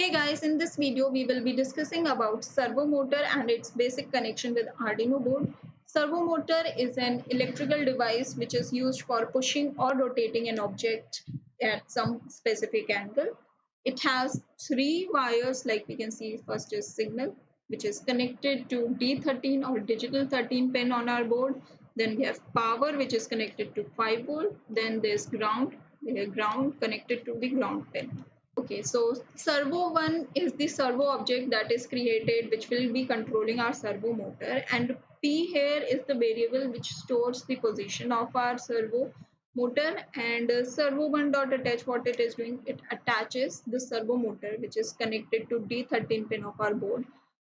Hey guys, in this video we will be discussing about servo motor and its basic connection with Arduino board. Servo motor is an electrical device which is used for pushing or rotating an object at some specific angle. It has three wires, like we can see. First is signal, which is connected to D13 or digital 13 pin on our board. Then we have power, which is connected to 5 volt. Then there's ground, ground connected to the ground pin. Okay, so servo 1 is the servo object that is created, which will be controlling our servo motor, and P here is the variable which stores the position of our servo motor. And servo 1 dot attach, what it is doing, it attaches the servo motor which is connected to D13 pin of our board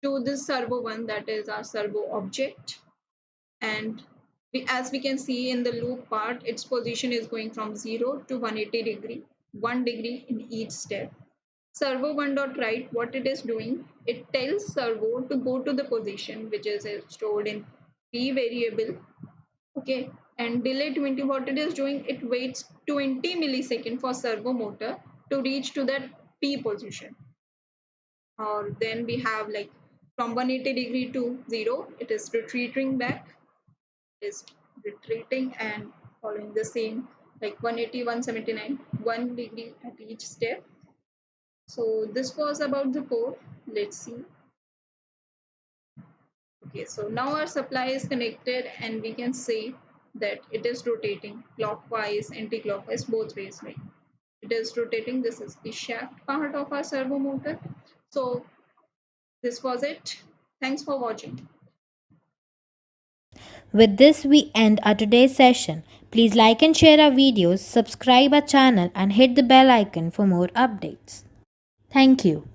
to this servo 1, that is our servo object. And as we can see in the loop part, its position is going from 0 to 180 degree, 1 degree in each step. Servo 1 dot write, what it is doing, it tells servo to go to the position which is stored in P variable. Okay, and delay 20, what it is doing, it waits 20 millisecond for servo motor to reach to that P position. Or then we have like from 180 degree to 0, it is retreating back, is retreating and following the same, like 180, 179, 1 degree at each step. So this was about the code. Let's see. Okay, so now our supply is connected and we can see that it is rotating clockwise, anti-clockwise, both ways. Like it is rotating. This is the shaft part of our servo motor. So this was it. Thanks for watching. With this, we end our today's session. Please like and share our videos, subscribe our channel, and hit the bell icon for more updates. Thank you.